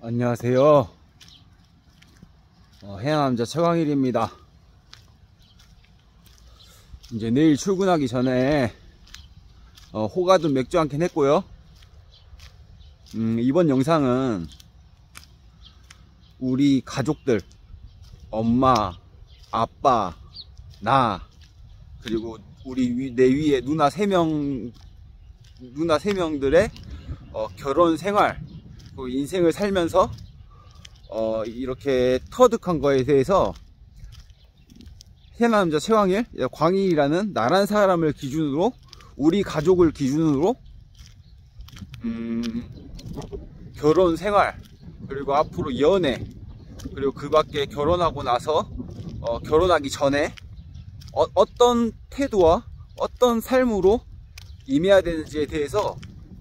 안녕하세요. 해양남자 최광일입니다. 이제 내일 출근하기 전에 호가든 맥주 한 캔 했고요. 이번 영상은 우리 가족들, 엄마, 아빠, 나, 그리고 내 위에 누나 3명들의 결혼 생활, 인생을 살면서 이렇게 터득한 거에 대해서 해양남자 최광일, 광일이라는 나란 사람을 기준으로, 우리 가족을 기준으로 결혼 생활, 그리고 앞으로 연애, 그리고 그 밖에 결혼하고 나서 결혼하기 전에 어떤 태도와 어떤 삶으로 임해야 되는지에 대해서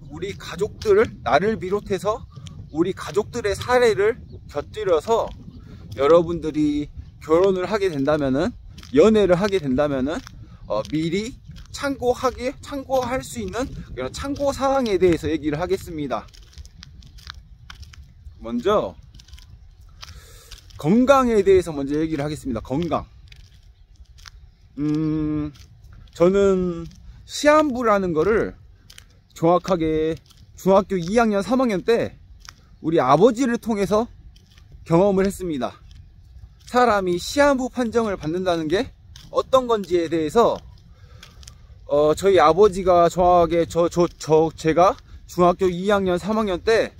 우리 가족들을, 나를 비롯해서 우리 가족들의 사례를 곁들여서 여러분들이 결혼을 하게 된다면은, 연애를 하게 된다면은 미리 참고할 수 있는 그런 참고 사항에 대해서 얘기를 하겠습니다. 먼저 건강에 대해서 먼저 얘기를 하겠습니다. 건강. 저는 시한부라는 거를 정확하게 중학교 2학년 3학년 때 우리 아버지를 통해서 경험을 했습니다. 사람이 시한부 판정을 받는다는 게 어떤 건지에 대해서 저희 아버지가 정확하게 제가 중학교 2학년 3학년 때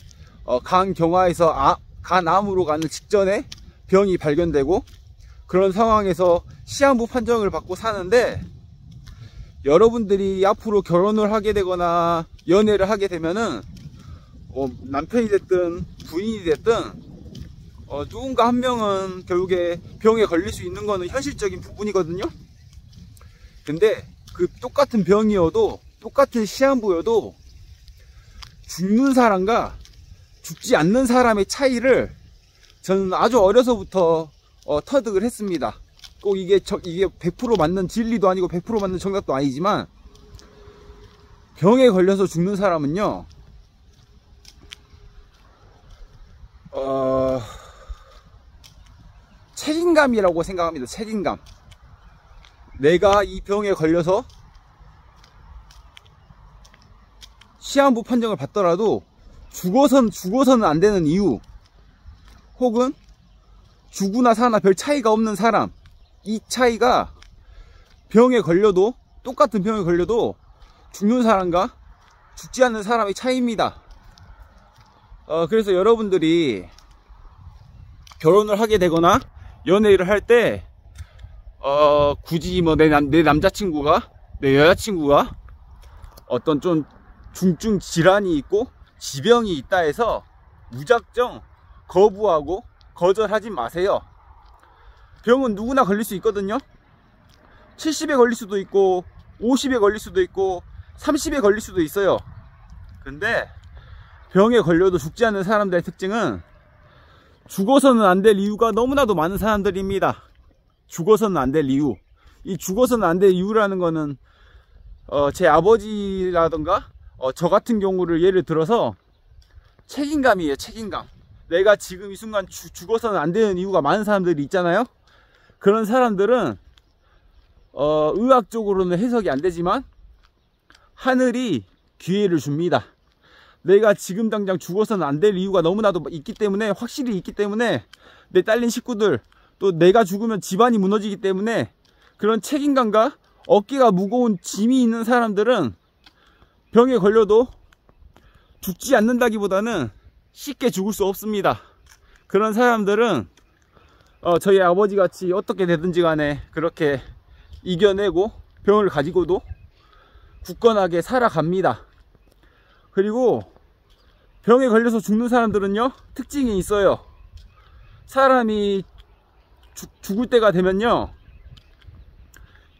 간경화에서 간암으로 가는 직전에 병이 발견되고, 그런 상황에서 시한부 판정을 받고 사는데, 여러분들이 앞으로 결혼을 하게 되거나 연애를 하게 되면은 남편이 됐든 부인이 됐든 누군가 한 명은 결국에 병에 걸릴 수 있는 거는 현실적인 부분이거든요. 근데 그 똑같은 병이어도, 똑같은 시한부여도 죽는 사람과 죽지 않는 사람의 차이를 저는 아주 어려서부터 터득을 했습니다. 꼭 이게 100% 맞는 진리도 아니고 100% 맞는 정답도 아니지만, 병에 걸려서 죽는 사람은요, 책임감이라고 생각합니다. 책임감. 내가 이 병에 걸려서 시한부 판정을 받더라도 죽어서는 안 되는 이유, 혹은 죽으나 사나 별 차이가 없는 사람, 이 차이가 병에 걸려도, 똑같은 병에 걸려도 죽는 사람과 죽지 않는 사람의 차이입니다. 그래서 여러분들이 결혼을 하게 되거나 연애를 할 때 굳이 내 남자친구가, 내 여자친구가 어떤 좀 중증 질환이 있고 지병이 있다 해서 무작정 거부하고 거절하지 마세요. 병은 누구나 걸릴 수 있거든요. 70에 걸릴 수도 있고 50에 걸릴 수도 있고 30에 걸릴 수도 있어요. 근데 병에 걸려도 죽지 않는 사람들의 특징은 죽어서는 안 될 이유가 너무나도 많은 사람들입니다. 죽어서는 안 될 이유. 이 죽어서는 안 될 이유라는 거는 제 아버지라던가 저 같은 경우를 예를 들어서 책임감이에요. 책임감. 내가 지금 이 순간 죽어서는 안 되는 이유가 많은 사람들이 있잖아요. 그런 사람들은 의학적으로는 해석이 안 되지만 하늘이 기회를 줍니다. 내가 지금 당장 죽어서는 안 될 이유가 너무나도 있기 때문에, 확실히 있기 때문에, 내 딸린 식구들, 또 내가 죽으면 집안이 무너지기 때문에, 그런 책임감과 어깨가 무거운 짐이 있는 사람들은 병에 걸려도 죽지 않는다기보다는 쉽게 죽을 수 없습니다. 그런 사람들은 저희 아버지 같이 어떻게 되든지 간에 그렇게 이겨내고 병을 가지고도 굳건하게 살아갑니다. 그리고 병에 걸려서 죽는 사람들은요, 특징이 있어요. 사람이 죽을 때가 되면요,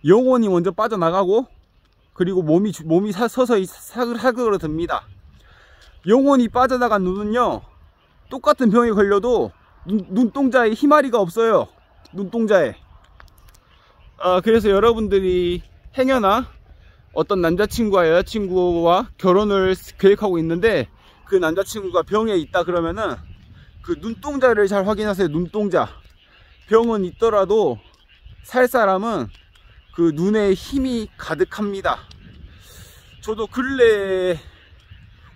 영혼이 먼저 빠져나가고, 그리고 몸이 서서히 사그러듭니다. 영혼이 빠져나간 눈은요, 똑같은 병에 걸려도 눈동자에 희마리가 없어요. 눈동자에. 그래서 여러분들이 행여나 어떤 남자친구와 여자친구와 결혼을 계획하고 있는데 그 남자친구가 병에 있다 그러면은 그 눈동자를 잘 확인하세요. 눈동자. 병은 있더라도 살 사람은 그 눈에 힘이 가득합니다. 저도 근래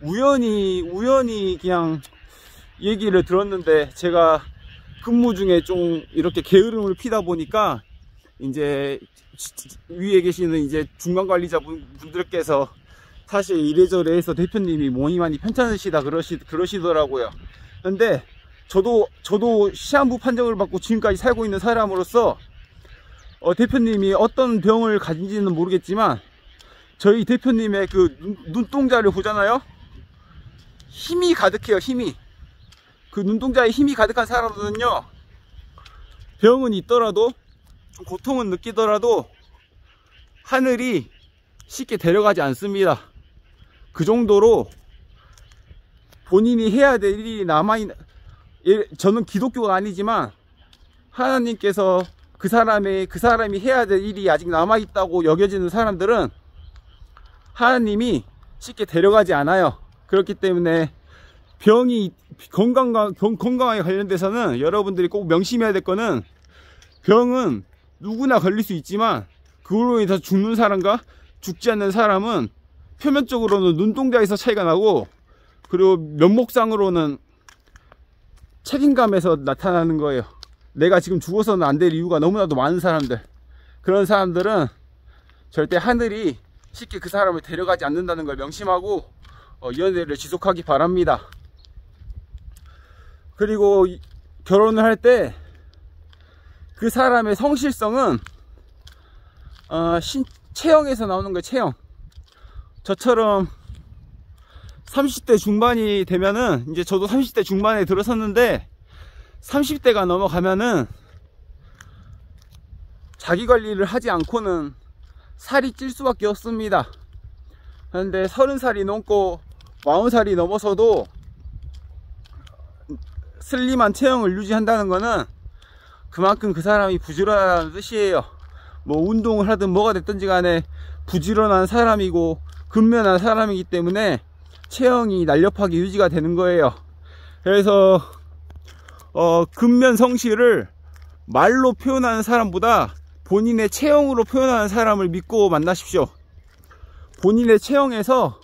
우연히 그냥 얘기를 들었는데, 제가 근무 중에 좀 이렇게 게으름을 피다 보니까 이제 위에 계시는 이제 중간 관리자 분들께서 사실 이래저래 해서 대표님이 몸이 많이 편찮으시다 그러시더라고요. 근데 저도 시한부 판정을 받고 지금까지 살고 있는 사람으로서 대표님이 어떤 병을 가진지는 모르겠지만 저희 대표님의 그 눈동자를 보잖아요. 힘이 가득해요. 힘이. 그 눈동자에 힘이 가득한 사람들은요, 병은 있더라도 좀 고통은 느끼더라도 하늘이 쉽게 데려가지 않습니다. 그 정도로 본인이 해야 될 일이 저는 기독교가 아니지만 하나님께서 그 사람이 해야 될 일이 아직 남아있다고 여겨지는 사람들은 하나님이 쉽게 데려가지 않아요. 그렇기 때문에 건강에 관련돼서는 여러분들이 꼭 명심해야 될 거는, 병은 누구나 걸릴 수 있지만 그걸로 인해서 죽는 사람과 죽지 않는 사람은 표면적으로는 눈동자에서 차이가 나고, 그리고 면목상으로는 책임감에서 나타나는 거예요. 내가 지금 죽어서는 안 될 이유가 너무나도 많은 사람들, 그런 사람들은 절대 하늘이 쉽게 그 사람을 데려가지 않는다는 걸 명심하고 연애를 지속하기 바랍니다. 그리고 결혼을 할 때 그 사람의 성실성은 체형에서 나오는 거예요. 체형. 저처럼 30대 중반이 되면은, 이제 저도 30대 중반에 들어섰는데 30대가 넘어가면은 자기 관리를 하지 않고는 살이 찔 수밖에 없습니다. 그런데 30살이 넘고 40살이 넘어서도 슬림한 체형을 유지한다는 거는 그만큼 그 사람이 부지런하다는 뜻이에요. 뭐 운동을 하든 뭐가 됐든지 간에 부지런한 사람이고 근면한 사람이기 때문에 체형이 날렵하게 유지가 되는 거예요. 그래서 근면 성실을 말로 표현하는 사람보다 본인의 체형으로 표현하는 사람을 믿고 만나십시오. 본인의 체형에서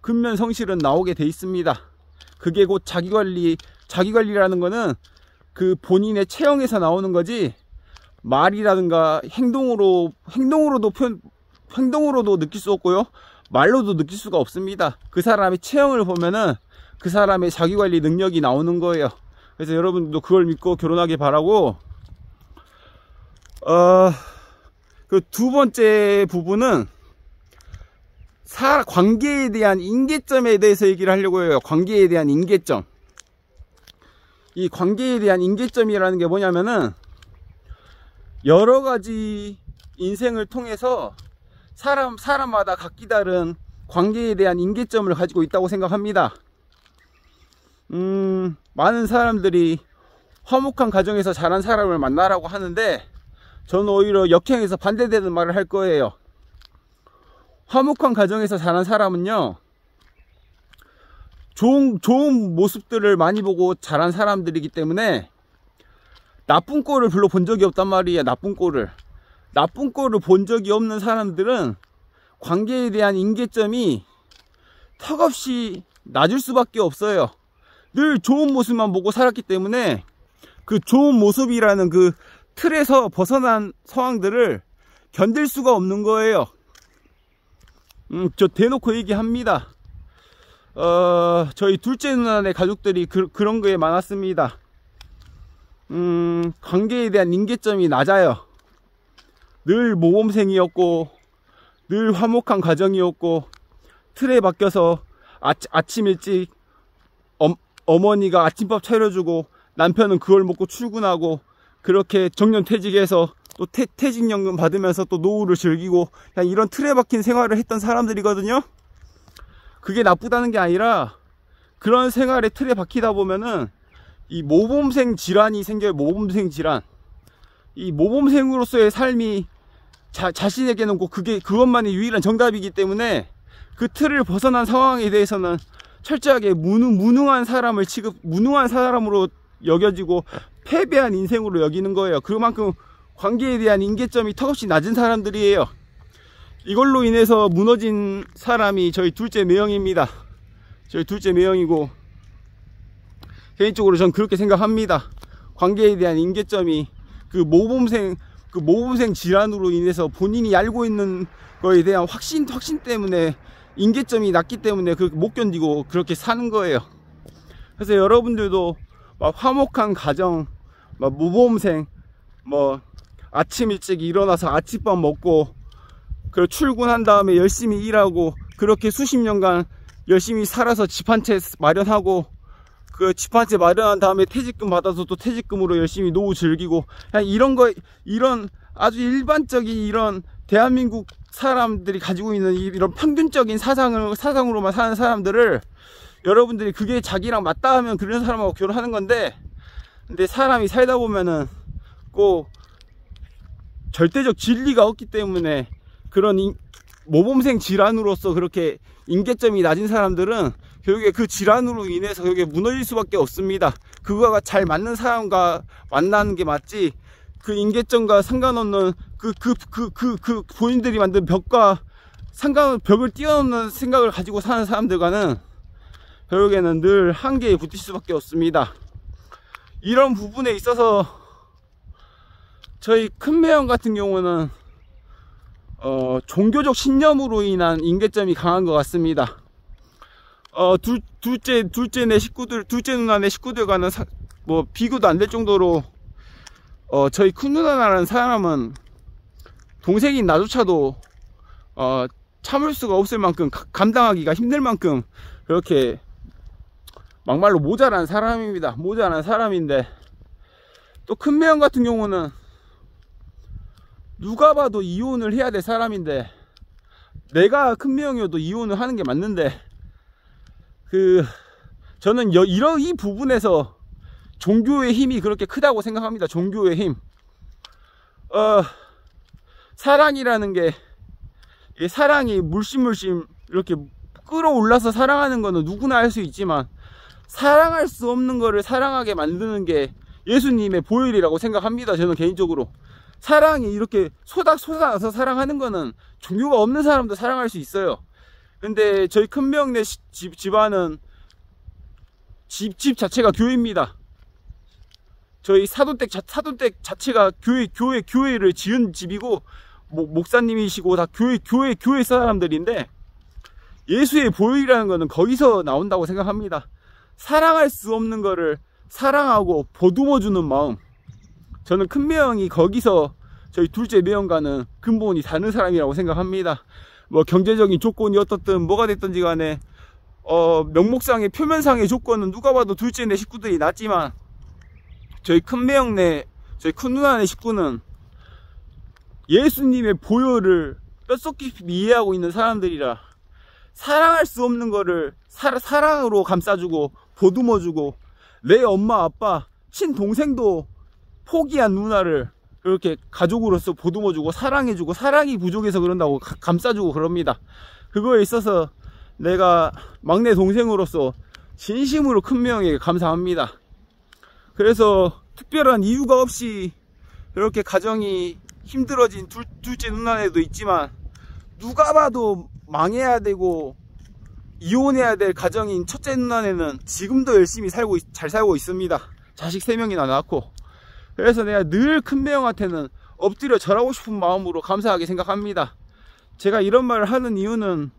근면 성실은 나오게 돼 있습니다. 그게 곧 자기관리라는 거는 그 본인의 체형에서 나오는 거지, 말이라든가 행동으로도 느낄 수 없고요, 말로도 느낄 수가 없습니다. 그 사람의 체형을 보면은 그 사람의 자기관리 능력이 나오는 거예요. 그래서 여러분도 그걸 믿고 결혼하길 바라고, 그 두 번째 부분은 관계에 대한 인계점에 대해서 얘기를 하려고 해요. 관계에 대한 인계점. 이 관계에 대한 인계점이라는 게 뭐냐면은, 여러 가지 인생을 통해서 사람마다 각기 다른 관계에 대한 인계점을 가지고 있다고 생각합니다. 많은 사람들이 화목한 가정에서 자란 사람을 만나라고 하는데, 저는 오히려 역행해서 반대되는 말을 할 거예요. 화목한 가정에서 자란 사람은요, 좋은 모습들을 많이 보고 자란 사람들이기 때문에 나쁜 꼴을 별로 본 적이 없단 말이에요. 나쁜 꼴을 본 적이 없는 사람들은 관계에 대한 인계점이 턱없이 낮을 수밖에 없어요. 늘 좋은 모습만 보고 살았기 때문에 그 좋은 모습이라는 그 틀에서 벗어난 상황들을 견딜 수가 없는 거예요. 저 대놓고 얘기합니다. 저희 둘째 누나네 가족들이 그런 거에 많았습니다. 관계에 대한 인계점이 낮아요. 늘 모범생이었고 늘 화목한 가정이었고, 틀에 박혀서 아침 일찍 어머니가 아침밥 차려주고 남편은 그걸 먹고 출근하고, 그렇게 정년퇴직해서 또 퇴직연금 받으면서 또 노후를 즐기고, 그냥 이런 틀에 박힌 생활을 했던 사람들이거든요. 그게 나쁘다는 게 아니라, 그런 생활에 틀에 박히다 보면은 이 모범생 질환이 생겨요. 모범생 질환. 이 모범생으로서의 삶이 자신에게는 꼭 그것만이 유일한 정답이기 때문에 그 틀을 벗어난 상황에 대해서는 철저하게 무능한 사람으로 여겨지고 패배한 인생으로 여기는 거예요. 그만큼 관계에 대한 인계점이 턱없이 낮은 사람들이에요. 이걸로 인해서 무너진 사람이 저희 둘째 매형입니다. 저희 둘째 매형이고, 개인적으로 전 그렇게 생각합니다. 관계에 대한 인계점이 그 모범생 질환으로 인해서 본인이 알고 있는 거에 대한 확신 때문에 인계점이 낮기 때문에 그렇게 못 견디고 그렇게 사는 거예요. 그래서 여러분들도 막 화목한 가정, 막 모범생, 뭐 아침 일찍 일어나서 아침밥 먹고 그 출근한 다음에 열심히 일하고 그렇게 수십 년간 열심히 살아서 집 한 채 마련하고 그 집 한 채 마련한 다음에 퇴직금 받아서 또 퇴직금으로 열심히 노후 즐기고, 그냥 이런 아주 일반적인 이런 대한민국 사람들이 가지고 있는 이런 평균적인 사상으로만 사는 사람들을 여러분들이 그게 자기랑 맞다 하면 그런 사람하고 결혼하는 건데, 근데 사람이 살다 보면은 꼭 절대적 진리가 없기 때문에 그런 모범생 질환으로서 그렇게 인계점이 낮은 사람들은 결국에 그 질환으로 인해서 결국에 무너질 수밖에 없습니다. 그거가 잘 맞는 사람과 만나는 게 맞지, 그 인계점과 상관없는 그 본인들이 만든 벽과 벽을 뛰어넘는 생각을 가지고 사는 사람들과는 결국에는 늘 한계에 붙을 수밖에 없습니다. 이런 부분에 있어서 저희 큰매형 같은 경우는 종교적 신념으로 인한 인계점이 강한 것 같습니다. 둘째 누나 내 식구들과는 뭐 비교도 안 될 정도로 저희 큰 누나라는 사람은 동생인 나조차도 참을 수가 없을 만큼, 감당하기가 힘들 만큼 그렇게 막말로 모자란 사람입니다. 모자란 사람인데, 또 큰매형 같은 경우는 누가 봐도 이혼을 해야 될 사람인데, 내가 큰매형이어도 이혼을 하는 게 맞는데, 저는 이 부분에서 종교의 힘이 그렇게 크다고 생각합니다. 종교의 힘. 사랑이라는 게, 사랑이 물씬 이렇게 끌어올라서 사랑하는 거는 누구나 할 수 있지만, 사랑할 수 없는 거를 사랑하게 만드는 게 예수님의 보혈이라고 생각합니다. 저는 개인적으로. 사랑이 이렇게 쏟아서 사랑하는 거는 종교가 없는 사람도 사랑할 수 있어요. 근데 저희 큰매형네 집안은 집 자체가 교회입니다. 저희 사돈댁 자체가 교회를 지은 집이고, 목사님이시고 다 교회 사람들인데, 예수의 보혈이라는 거는 거기서 나온다고 생각합니다. 사랑할 수 없는 거를 사랑하고 보듬어주는 마음. 저는 큰매형이 거기서 저희 둘째 매형과는 근본이 다른 사람이라고 생각합니다. 뭐 경제적인 조건이 어떻든 뭐가 됐든지 간에 명목상의 표면상의 조건은 누가 봐도 둘째 내 식구들이 낫지만, 저희 큰매형네, 저희 큰누나네 식구는 예수님의 보혈을 뼛속 깊이 이해하고 있는 사람들이라, 사랑할 수 없는 거를 사랑으로 감싸주고 보듬어주고, 내 엄마 아빠 친동생도 포기한 누나를 그렇게 가족으로서 보듬어주고 사랑해주고, 사랑이 부족해서 그런다고 감싸주고 그럽니다. 그거에 있어서 내가 막내 동생으로서 진심으로 큰매형에게 감사합니다. 그래서 특별한 이유가 없이 이렇게 가정이 힘들어진 둘째 누나네도 있지만, 누가 봐도 망해야 되고 이혼해야 될 가정인 첫째 누나네는 지금도 열심히 잘 살고 있습니다. 자식 3명이나 낳고. 그래서 내가 늘 큰매형한테는 엎드려 절하고 싶은 마음으로 감사하게 생각합니다. 제가 이런 말을 하는 이유는,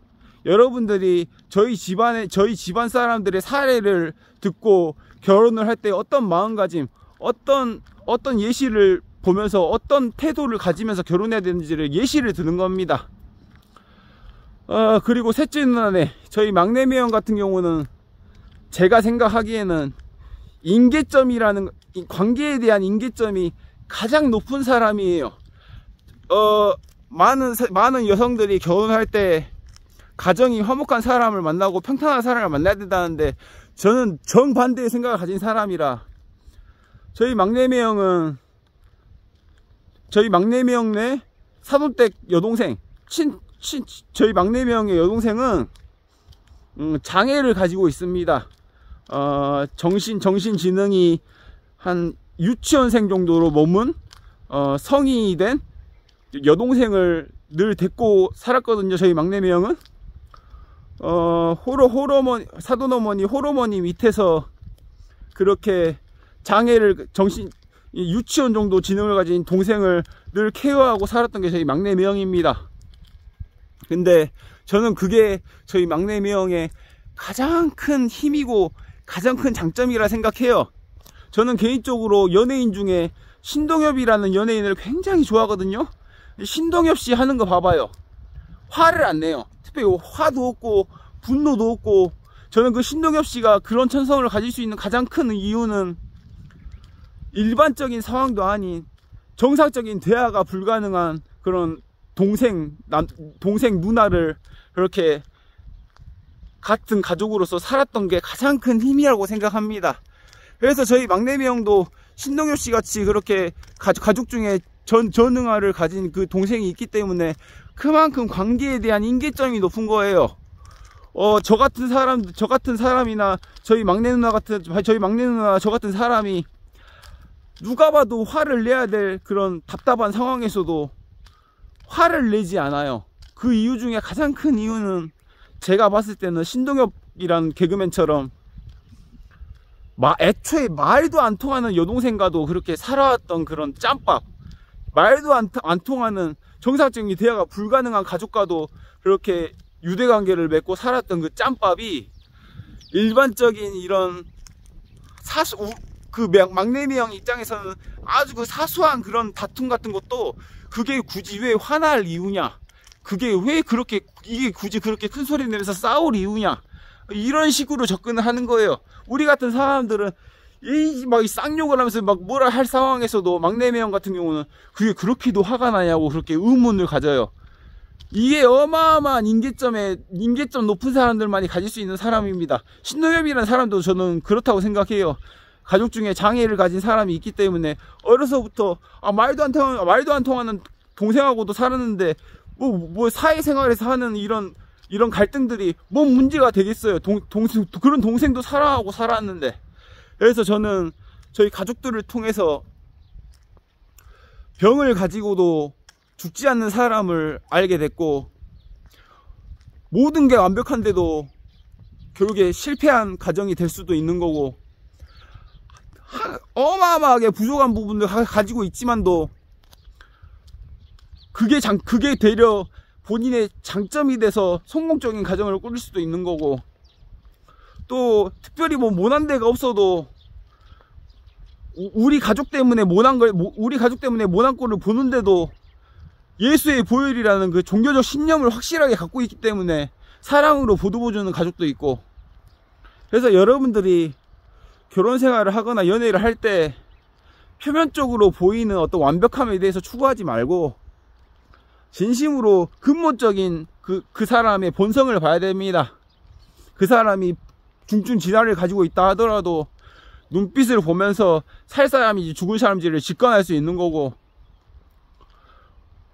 여러분들이 저희 집안 사람들의 사례를 듣고 결혼을 할 때 어떤 마음가짐, 어떤 예시를 보면서 어떤 태도를 가지면서 결혼해야 되는지를 예시를 드는 겁니다. 그리고 셋째 누나네, 저희 막내 매형 같은 경우는 제가 생각하기에는 인계점이라는, 관계에 대한 인계점이 가장 높은 사람이에요. 많은 여성들이 결혼할 때 가정이 화목한 사람을 만나고 평탄한 사람을 만나야 된다는데, 저는 정반대의 생각을 가진 사람이라, 저희 막내 매형네 사돈댁 여동생, 저희 막내 매형의 여동생은 장애를 가지고 있습니다. 정신지능이 한 유치원생 정도로 몸은 성인이 된 여동생을 늘 데리고 살았거든요. 저희 막내미 형은 호러머니, 사돈어머니 호러머니 밑에서 그렇게 장애를 유치원 정도 지능을 가진 동생을 늘 케어하고 살았던 게 저희 막내미 형입니다. 근데 저는 그게 저희 막내미 형의 가장 큰 힘이고 가장 큰 장점이라 생각해요. 저는 개인적으로 연예인 중에 신동엽이라는 연예인을 굉장히 좋아하거든요. 신동엽 씨 하는 거 봐봐요. 화를 안 내요. 특별히 화도 없고 분노도 없고. 저는 그 신동엽 씨가 그런 천성을 가질 수 있는 가장 큰 이유는 일반적인 상황도 아닌 정상적인 대화가 불가능한 그런 동생 누나를 그렇게 같은 가족으로서 살았던 게 가장 큰 힘이라고 생각합니다. 그래서 저희 막내미 형도 신동엽 씨 같이 그렇게 가족 중에 전응아를 가진 그 동생이 있기 때문에 그만큼 관계에 대한 인계점이 높은 거예요. 저 같은 사람이나 저희 막내 누나 저 같은 사람이 누가 봐도 화를 내야 될 그런 답답한 상황에서도 화를 내지 않아요. 그 이유 중에 가장 큰 이유는 제가 봤을 때는 신동엽이란 개그맨처럼 애초에 말도 안 통하는 여동생과도 그렇게 살아왔던 그런 짬밥, 말도 안 통하는 정상적인 대화가 불가능한 가족과도 그렇게 유대관계를 맺고 살았던 그 짬밥이 일반적인 이런 막내미 형 입장에서는 아주 그 사소한 그런 다툼 같은 것도 그게 굳이 왜 화날 이유냐, 그게 왜 이게 굳이 그렇게 큰 소리 내면서 싸울 이유냐, 이런 식으로 접근을 하는 거예요. 우리 같은 사람들은 막 쌍욕을 하면서 막 뭐라 할 상황에서도 막내미 형 같은 경우는 그게 그렇게도 화가 나냐고 그렇게 의문을 가져요. 이게 어마어마한 인계점 높은 사람들만이 가질 수 있는 사람입니다. 신동엽이라는 사람도 저는 그렇다고 생각해요. 가족 중에 장애를 가진 사람이 있기 때문에 어려서부터 말도 안 통하는 동생하고도 살았는데 뭐 사회생활에서 하는 이런 갈등들이 뭐 문제가 되겠어요. 그런 동생도 사랑하고 살았는데. 그래서 저는 저희 가족들을 통해서 병을 가지고도 죽지 않는 사람을 알게 됐고, 모든 게 완벽한데도 결국에 실패한 가정이 될 수도 있는 거고, 어마어마하게 부족한 부분을 가지고 있지만도 그게 되려 본인의 장점이 돼서 성공적인 가정을 꾸릴 수도 있는 거고, 또 특별히 뭐 모난 데가 없어도 우리 가족 때문에 모난 꼴을 보는데도 예수의 보혈이라는 그 종교적 신념을 확실하게 갖고 있기 때문에 사랑으로 보듬어주는 가족도 있고. 그래서 여러분들이 결혼 생활을 하거나 연애를 할 때 표면적으로 보이는 어떤 완벽함에 대해서 추구하지 말고 진심으로 근본적인 그 사람의 본성을 봐야 됩니다. 그 사람이 중증 질환을 가지고 있다 하더라도 눈빛을 보면서 살 사람인지 죽은 사람인지를 직관할 수 있는 거고,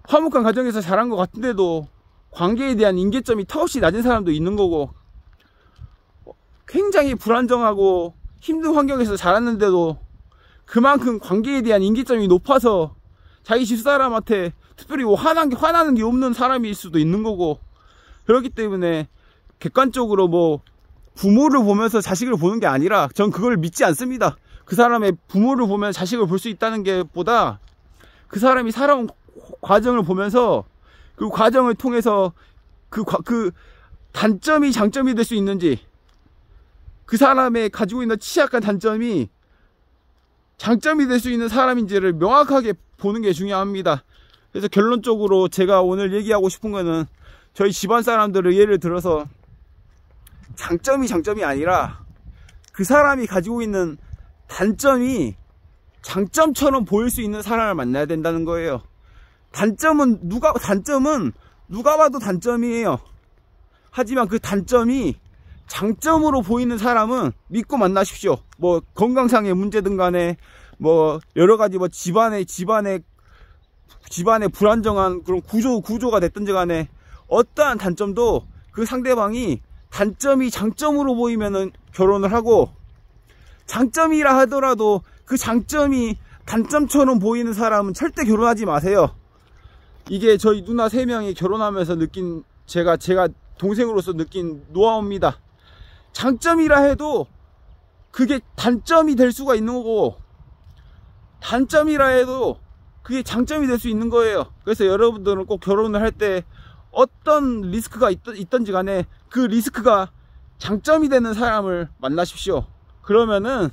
화목한 가정에서 자란 것 같은데도 관계에 대한 인계점이 턱없이 낮은 사람도 있는 거고, 굉장히 불안정하고 힘든 환경에서 자랐는데도 그만큼 관계에 대한 인계점이 높아서 자기 집사람한테 특별히 화나는 게 없는 사람일 수도 있는 거고. 그렇기 때문에 객관적으로 뭐 부모를 보면서 자식을 보는 게 아니라, 전 그걸 믿지 않습니다. 그 사람의 부모를 보면 자식을 볼 수 있다는 게 보다 그 사람이 살아온 과정을 보면서 그 과정을 통해서 그 단점이 장점이 될 수 있는지, 그 사람의 가지고 있는 취약한 단점이 장점이 될 수 있는 사람인지를 명확하게 보는 게 중요합니다. 그래서 결론적으로 제가 오늘 얘기하고 싶은 거는, 저희 집안 사람들을 예를 들어서 장점이 아니라 그 사람이 가지고 있는 단점이 장점처럼 보일 수 있는 사람을 만나야 된다는 거예요. 단점은 누가 봐도 단점이에요. 하지만 그 단점이 장점으로 보이는 사람은 믿고 만나십시오. 뭐 건강상의 문제든 간에 뭐 여러 가지 뭐 집안의 불안정한 그런 구조가 됐든지 간에 어떠한 단점도 그 상대방이 단점이 장점으로 보이면은 결혼을 하고, 장점이라 하더라도 그 장점이 단점처럼 보이는 사람은 절대 결혼하지 마세요. 이게 저희 누나 3명이 결혼하면서 느낀 제가 동생으로서 느낀 노하우입니다. 장점이라 해도 그게 단점이 될 수가 있는 거고, 단점이라 해도 그게 장점이 될 수 있는 거예요. 그래서 여러분들은 꼭 결혼을 할 때 어떤 리스크가 있던지 간에 그 리스크가 장점이 되는 사람을 만나십시오. 그러면은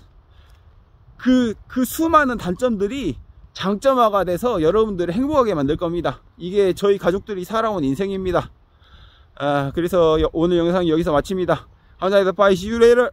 그 수많은 단점들이 장점화가 돼서 여러분들을 행복하게 만들 겁니다. 이게 저희 가족들이 살아온 인생입니다. 그래서 오늘 영상 여기서 마칩니다. 감사합니다. Bye. See you later.